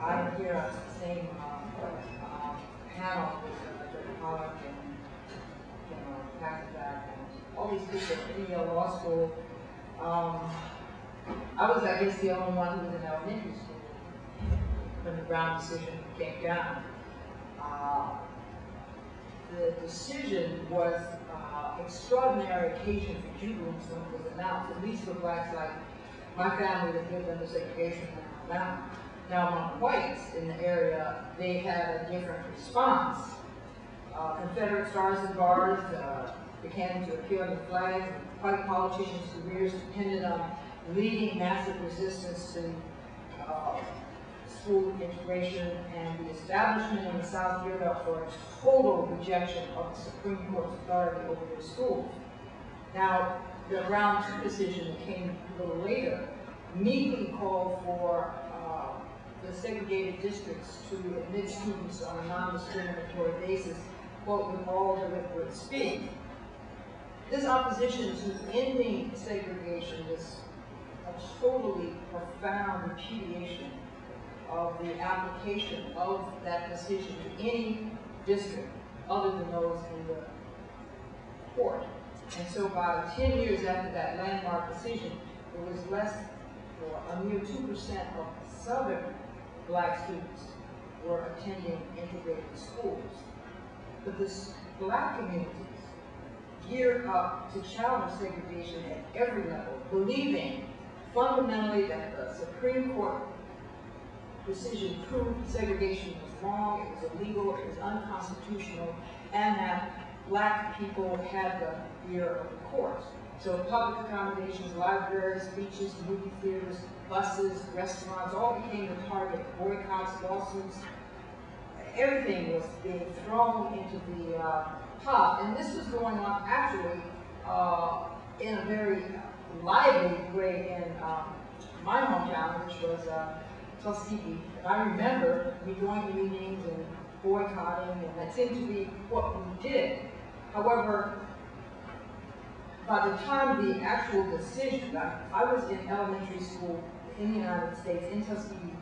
I'm here on the same panel with Dr. Pollock and Packenback and all these people in Yale Law School. I was, I guess, the only one who was in elementary school when the Brown decision came down. The decision was extraordinary occasion for jubilance when it was announced, at least for blacks like my family that lived under segregation in Alabama. Now, among whites in the area, they had a different response. Confederate stars and bars began to appear on the flags. White politicians' careers depended on leading massive resistance to school integration, and the establishment in the South geared up for a total rejection of the Supreme Court's authority over their schools. Now, the Brown II decision that came a little later immediately called for the segregated districts to admit students on a non-discriminatory basis, quote, with all deliberate speed. This opposition to ending segregation is a totally profound repudiation of the application of that decision to any district other than those in the court. And so by 10 years after that landmark decision, it was less, or a mere 2% of Southern black students were attending integrated schools. But the black communities geared up to challenge segregation at every level, believing fundamentally that the Supreme Court decision proved segregation was wrong, it was illegal, it was unconstitutional, and that black people had the ear of the court. So public accommodations, libraries, beaches, movie theaters, buses, restaurants, all became the target of boycotts, lawsuits. Everything was being thrown into the pot, and this was going on actually in a very lively way in my hometown, which was Tuskegee. And I remember we going to meetings and boycotting, and that seemed to be what we did. However, by the time the actual decision, I was in elementary school in the United States, in Tuskegee,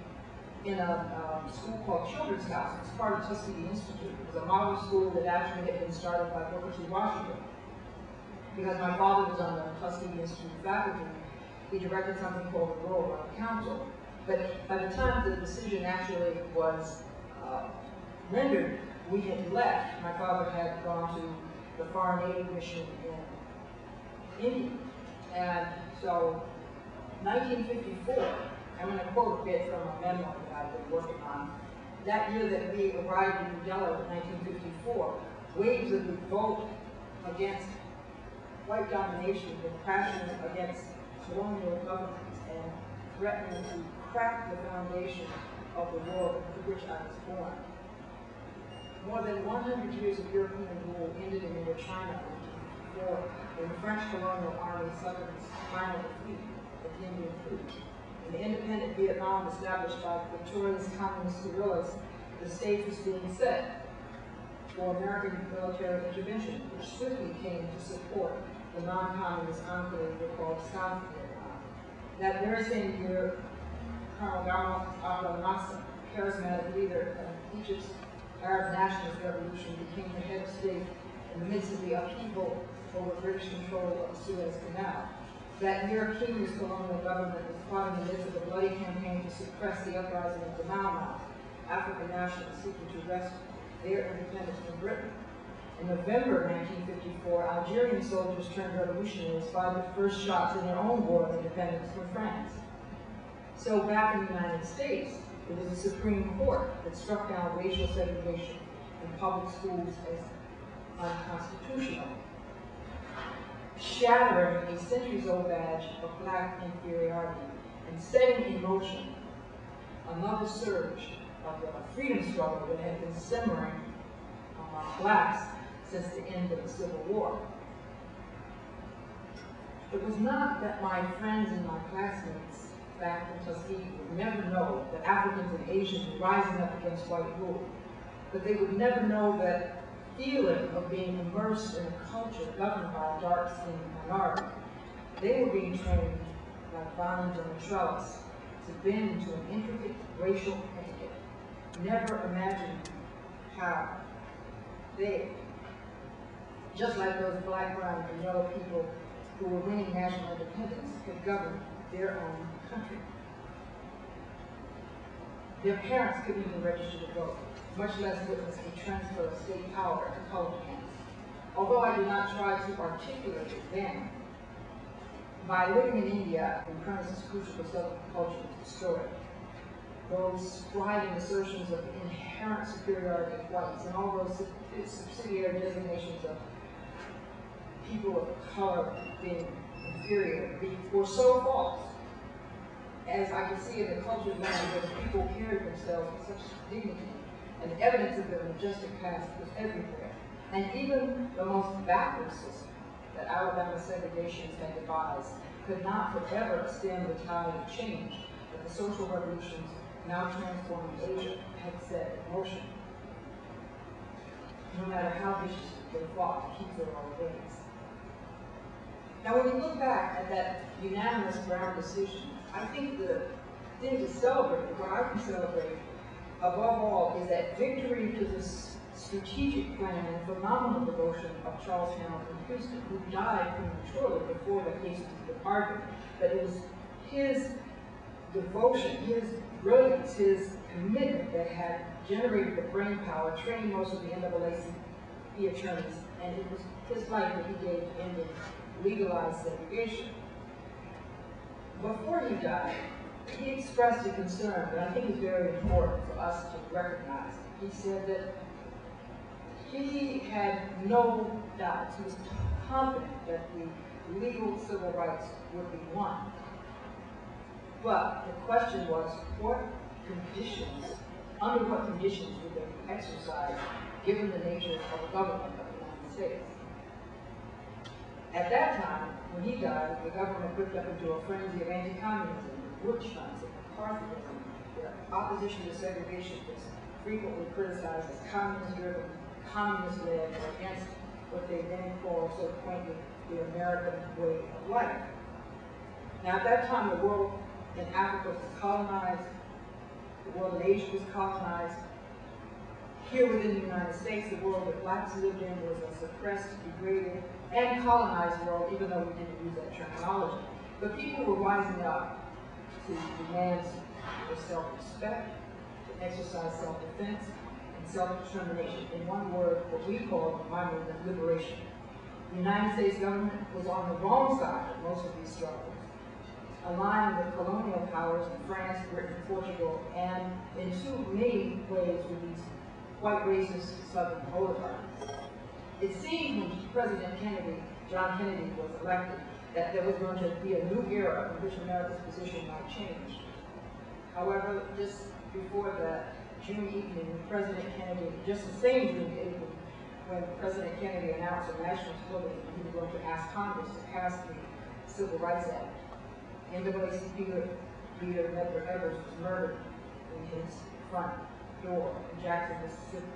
in a school called Children's House. It's part of Tuskegee Institute. It was a model school that actually had been started by Booker T. Washington. Because my father was on the Tuskegee Institute faculty, he directed something called the Rural Run Council. But by the time the decision actually was rendered, we had left. My father had gone to the Foreign Aid Mission in India. And so, 1954, I'm going to quote a bit from a memo that I've been working on. That year that we arrived in New Delhi in 1954, waves of revolt against white domination were crashing against colonial governments and threatening to crack the foundation of the world into which I was born. More than 100 years of European rule ended in Indochina when the French colonial army suffered its final defeat at Indian Creek. In the independent Vietnam established by victorious communist guerrillas, the stage was being set for American military intervention, which swiftly came to support the non-communist enclave called South Vietnam. That very same year, Colonel Gamal Abdel Nasser, charismatic leader of Egypt's Arab nationalist revolution, became the head of state in the midst of the upheaval over British control of the Suez Canal. That year, Kenya's colonial government was caught in the midst of a bloody campaign to suppress the uprising of the Mau Mau, African nationals seeking to wrest their independence from Britain. In November 1954, Algerian soldiers turned revolutionaries fired the first shots in their own war of independence from France. So back in the United States, it was the Supreme Court that struck down racial segregation in public schools as unconstitutional, shattering a centuries-old badge of black inferiority and setting in motion another surge of the freedom struggle that had been simmering among blacks since the end of the Civil War. It was not that my friends and my classmates back in Tuskegee would never know that Africans and Asians were rising up against white rule, but they would never know that feeling of being immersed in a culture governed by a dark-skinned minority. They were being trained like vines on a trellis to bend into an intricate racial etiquette never imagined how they, just like those black, brown, and yellow people who were winning national independence, could govern their own country. Their parents couldn't even register to vote, much less witness a transfer of state power to colored hands. Although I did not try to articulate it then, by living in India, when premises crucial for Southern culture was destroyed, those striding assertions of inherent superiority of whites and all those subsidiary designations of people of color being inferior were so false. As I could see in the culture of language, where people carried themselves with such dignity, and the evidence of their majestic past was everywhere. And even the most backward system that Alabama segregationists had devised could not forever stem the tide of change that the social revolutions now transforming Asia had set in motion, no matter how viciously they fought to keep their old ways. Now, when we look back at that unanimous Brown decision, I think the thing to celebrate, what I can celebrate above all, is that victory to this strategic plan and phenomenal devotion of Charles Hamilton Houston, who died prematurely before the case was departed. But it was his devotion, his brilliance, his commitment that had generated the brain power, trained most of the NAACP attorneys, and it was his life that he gave to ending legalized segregation. Before he died, he expressed a concern that I think is very important for us to recognize. He said that he had no doubts, he was confident that the legal civil rights would be won. But the question was, what conditions, under what conditions would they be exercised, given the nature of the government of the United States? At that time, when he died, the government whipped up into a frenzy of anti-communism, witch hunts, and McCarthyism. The opposition to segregation was frequently criticized as communist-driven, communist-led, or against what they then called so quaintly the American way of life. Now, at that time, the world in Africa was colonized, the world in Asia was colonized. Here within the United States, the world that blacks lived in was a suppressed, degraded, and colonized world, even though we didn't use that terminology. But people were rising up to demand for self-respect, to exercise self-defense, and self-determination. In one word, what we call, my movement, liberation. The United States government was on the wrong side of most of these struggles, aligned with colonial powers in France, Britain, Portugal, and in too many ways with these white racist Southern oligarchies. It seemed when President Kennedy, John Kennedy, was elected, that there was going to be a new era in which America's position might change. However, just before that June evening, when President Kennedy, just the same June evening, when President Kennedy announced a national slogan, he was going to ask Congress to pass the Civil Rights Act. NAACP leader Medgar Evers was murdered in his front door in Jackson, Mississippi.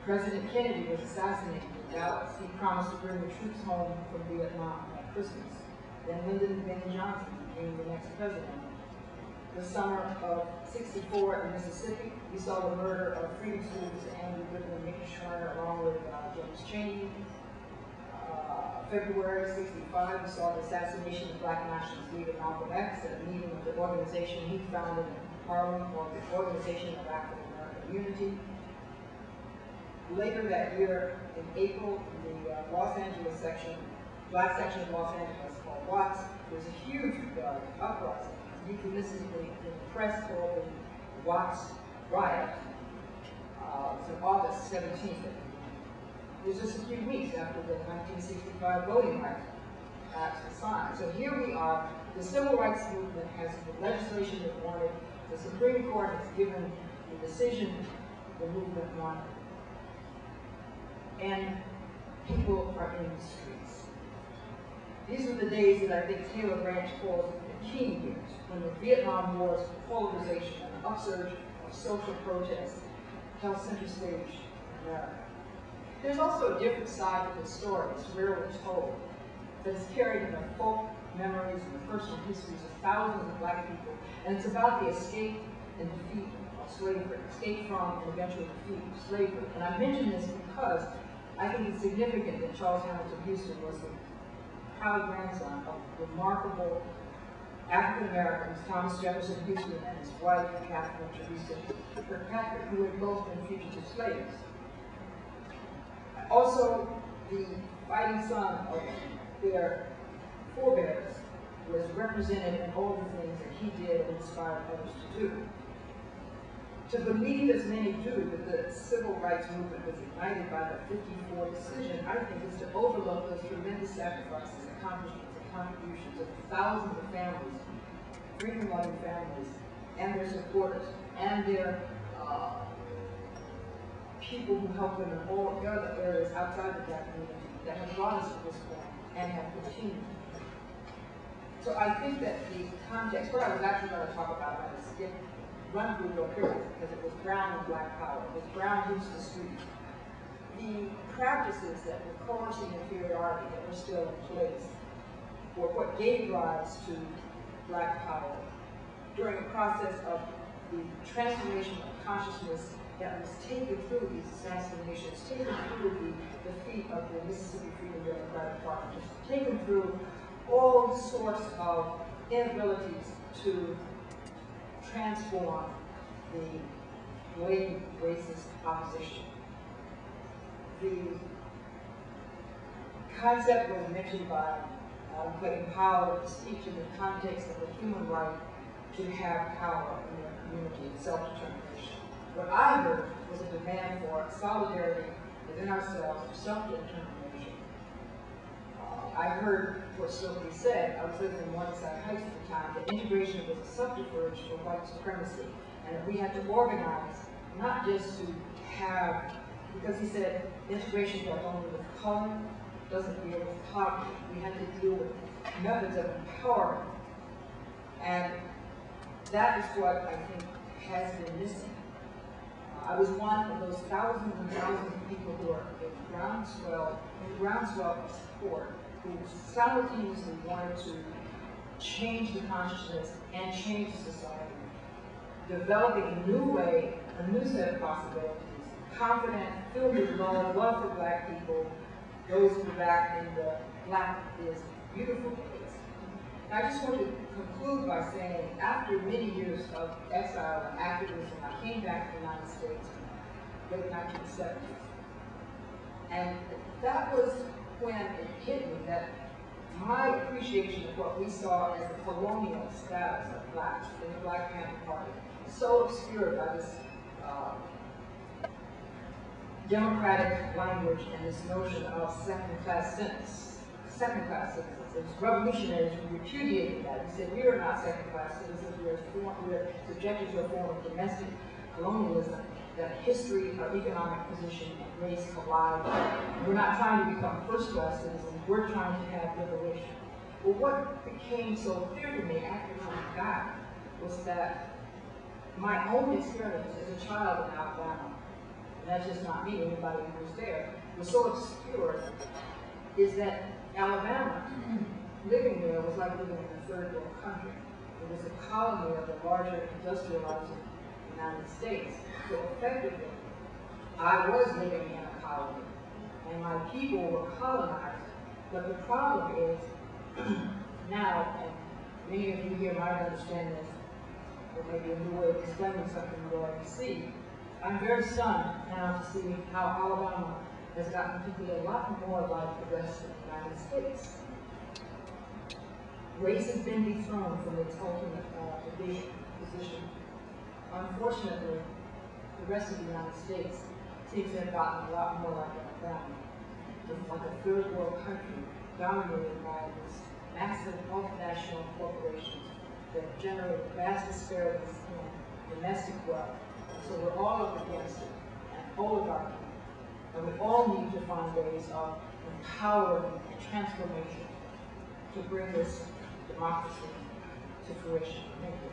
President Kennedy was assassinated in Dallas. He promised to bring the troops home from Vietnam at Christmas. Then Lyndon B. Johnson became the next president. The summer of '64 in Mississippi, we saw the murder of freedom students Andrew Goodman and Mickey Schreiner, along with James Chaney. February '65, we saw the assassination of Black nationalist leader Malcolm X at a meeting of the organization he founded in Harlem, called the Organization of African American Unity. Later that year, in April, the Los Angeles section, black section of Los Angeles called Watts, there was a huge uprising. Euphemistically, in the press called the Watts riot. It was on August 17th. It was just a few weeks after the 1965 Voting Rights Act was signed. So here we are, the civil rights movement has the legislation it wanted, the Supreme Court has given the decision the movement wanted, and people are in the streets. These are the days that I think Taylor Branch calls the King years, when the Vietnam War's polarization and the upsurge of social protests held center stage in America. There's also a different side to the story, it's rarely told, that is carried in the folk memories and the personal histories of thousands of black people, and it's about the escape and defeat of slavery, escape from and eventually defeat slavery. And I mention this because I think it's significant that Charles Hamilton Houston was the proud grandson of remarkable African Americans, Thomas Jefferson Houston and his wife, Catherine Teresa Kirkpatrick, who had both been fugitive slaves. Also, the fighting son of their forebears was represented in all the things that he did and inspired others to do. To believe, as many do, that the civil rights movement was ignited by the 54 decision, I think, is to overlook those tremendous sacrifices, accomplishments, and contributions of thousands of families, freedom-loving families, and their supporters, and their people who helped them in all other areas outside the Black community that have brought us to this point and have continued. So I think that the context, what I was actually going to talk about, I was run through real quickly because it was Brown and Black Power. It was Brown who's the street. The practices that were coercing inferiority that were still in place were what gave rise to Black Power during the process of the transformation of consciousness that was taken through these assassinations, taken through the defeat of the Mississippi Freedom Democratic Party, taken through all sorts of inabilities to transform the blatant racist opposition. The concept was mentioned by Clayton Powell in his speech in the context of the human right to have power in their community and self-determination. What I heard was a demand for solidarity within ourselves, for self-determination. I heard what Stokely said. I was living in Morningside Heights at the time, that integration was a subterfuge for white supremacy, and that we had to organize, not just to have, because he said integration dealt only with color, doesn't deal with poverty. We had to deal with methods of empowerment. And that is what I think has been missing. I was one of those thousands and thousands of people who are in groundswell of support, who simultaneously wanted to change the consciousness and change society, developing a new way, a new set of possibilities, confident, filled with love for Black people, those who are back in the Black is beautiful days. And I just want to conclude by saying, after many years of exile and activism, I came back to the United States in the late 1970s. And that was when it hit me that my appreciation of what we saw as the colonial status of Blacks in the Black Panther Party, so obscured by this democratic language and this notion of second-class citizens. It was revolutionaries who repudiated that. We said, we are not second-class citizens, we are subjected to a form of domestic colonialism, that history, our economic position, and race collide. We're not trying to become first-class citizens, we're trying to have liberation. But what became so clear to me after coming back was that my own experience as a child in Alabama, and that's just not me, anybody who was there, was so obscure, is that Alabama, living there was like living in a third world country. It was a colony of the larger industrialized United States. So effectively, I was living in a colony, and my people were colonized. But the problem is, now, and many of you here might understand this, or maybe a new way of explaining something you already see. I'm very stunned now to see how Alabama has gotten to be a lot more like the rest of the United States. Race has been dethroned from its ultimate position. Unfortunately, the rest of the United States seems to have gotten a lot more like Alabama, like a third world country dominated by these massive multinational corporations that generate vast disparities in domestic wealth. So we're all up against it, and oligarchy. And we all need to find ways of empowering and transformation to bring this democracy to fruition. Thank you.